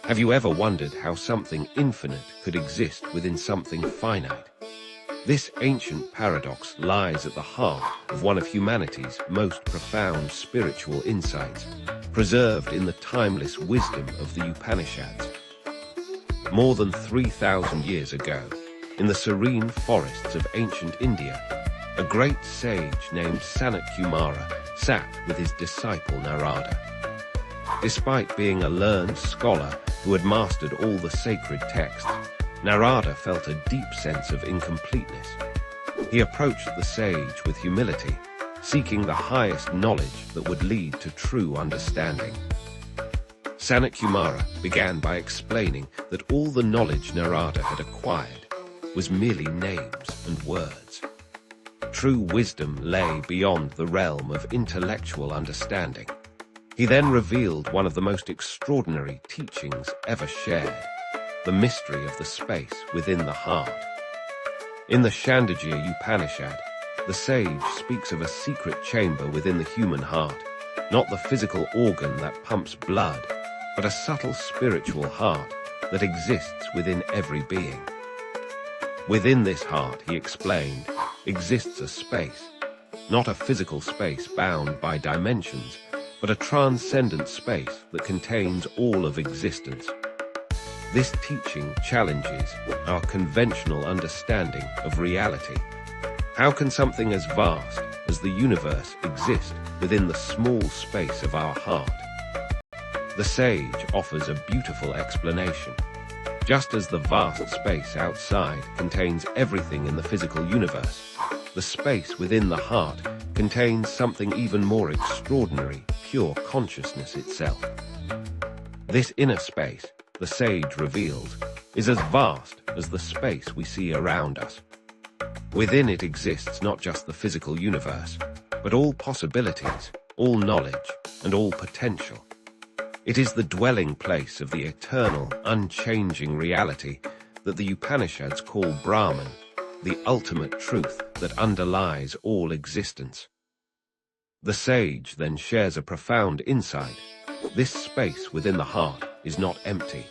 Have you ever wondered how something infinite could exist within something finite? This ancient paradox lies at the heart of one of humanity's most profound spiritual insights, preserved in the timeless wisdom of the Upanishads. More than 3,000 years ago, in the serene forests of ancient India, a great sage named Sanatkumara sat with his disciple Narada. Despite being a learned scholar who had mastered all the sacred texts, Narada felt a deep sense of incompleteness. He approached the sage with humility, seeking the highest knowledge that would lead to true understanding. Sanatkumara began by explaining that all the knowledge Narada had acquired was merely names and words. True wisdom lay beyond the realm of intellectual understanding. He then revealed one of the most extraordinary teachings ever shared, the mystery of the space within the heart. In the Chandogya Upanishad, the sage speaks of a secret chamber within the human heart, not the physical organ that pumps blood, but a subtle spiritual heart that exists within every being. Within this heart, he explained, exists a space, not a physical space bound by dimensions, but a transcendent space that contains all of existence. This teaching challenges our conventional understanding of reality. How can something as vast as the universe exist within the small space of our heart? The sage offers a beautiful explanation. Just as the vast space outside contains everything in the physical universe, the space within the heart contains something even more extraordinary, pure consciousness itself. This inner space, the sage reveals, is as vast as the space we see around us. Within it exists not just the physical universe, but all possibilities, all knowledge, and all potential. It is the dwelling place of the eternal, unchanging reality that the Upanishads call Brahman, the ultimate truth that underlies all existence. The sage then shares a profound insight. This space within the heart is not empty.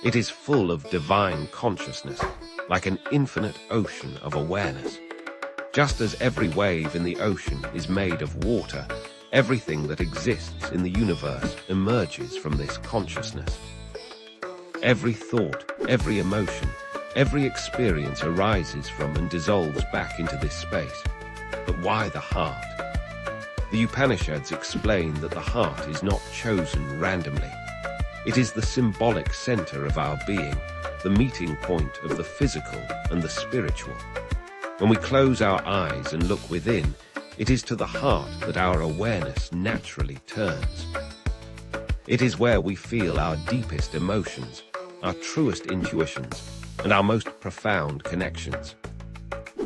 It is full of divine consciousness, like an infinite ocean of awareness. Just as every wave in the ocean is made of water, everything that exists in the universe emerges from this consciousness. Every thought, every emotion, every experience arises from and dissolves back into this space. But why the heart? The Upanishads explain that the heart is not chosen randomly. It is the symbolic center of our being, the meeting point of the physical and the spiritual. When we close our eyes and look within, it is to the heart that our awareness naturally turns. It is where we feel our deepest emotions, our truest intuitions, and our most profound connections.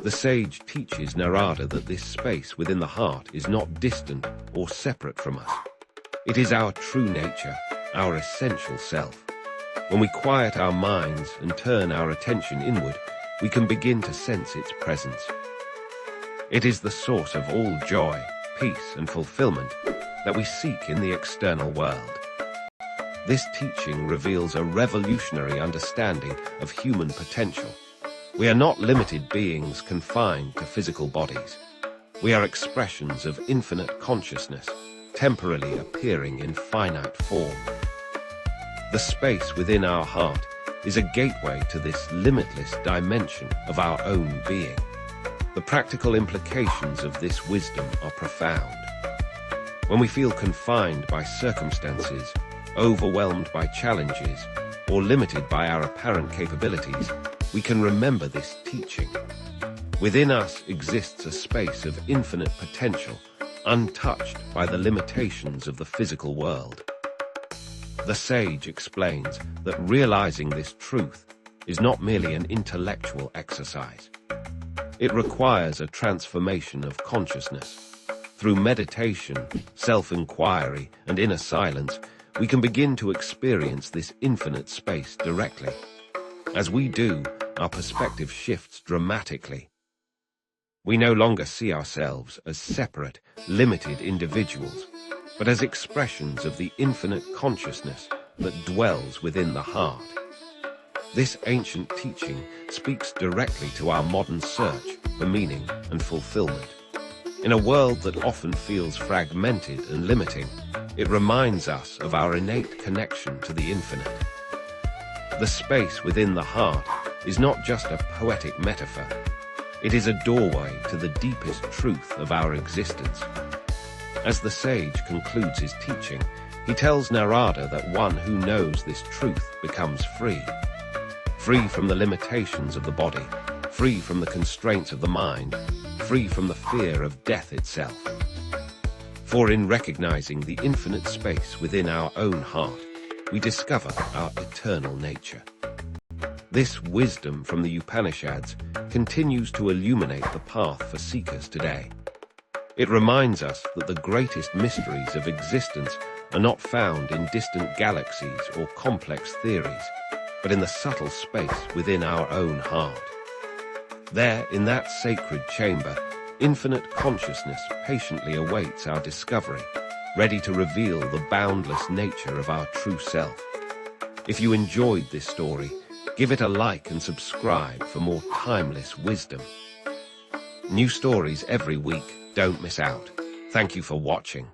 The sage teaches Narada that this space within the heart is not distant or separate from us. It is our true nature, our essential self. When we quiet our minds and turn our attention inward, we can begin to sense its presence. It is the source of all joy, peace, and fulfillment that we seek in the external world. This teaching reveals a revolutionary understanding of human potential. We are not limited beings confined to physical bodies. We are expressions of infinite consciousness, temporarily appearing in finite form. The space within our heart is a gateway to this limitless dimension of our own being. The practical implications of this wisdom are profound. When we feel confined by circumstances, overwhelmed by challenges, or limited by our apparent capabilities, we can remember this teaching. Within us exists a space of infinite potential, untouched by the limitations of the physical world. The sage explains that realizing this truth is not merely an intellectual exercise. It requires a transformation of consciousness. Through meditation, self-inquiry, and inner silence, we can begin to experience this infinite space directly. As we do, our perspective shifts dramatically. We no longer see ourselves as separate, limited individuals, but as expressions of the infinite consciousness that dwells within the heart. This ancient teaching speaks directly to our modern search for meaning and fulfillment. In a world that often feels fragmented and limiting, it reminds us of our innate connection to the infinite. The space within the heart is not just a poetic metaphor. It is a doorway to the deepest truth of our existence. As the sage concludes his teaching, he tells Narada that one who knows this truth becomes free. Free from the limitations of the body, free from the constraints of the mind, free from the fear of death itself. For in recognizing the infinite space within our own heart, we discover our eternal nature. This wisdom from the Upanishads continues to illuminate the path for seekers today. It reminds us that the greatest mysteries of existence are not found in distant galaxies or complex theories, but in the subtle space within our own heart. There, in that sacred chamber, infinite consciousness patiently awaits our discovery, ready to reveal the boundless nature of our true self. If you enjoyed this story, give it a like and subscribe for more timeless wisdom. New stories every week. Don't miss out. Thank you for watching.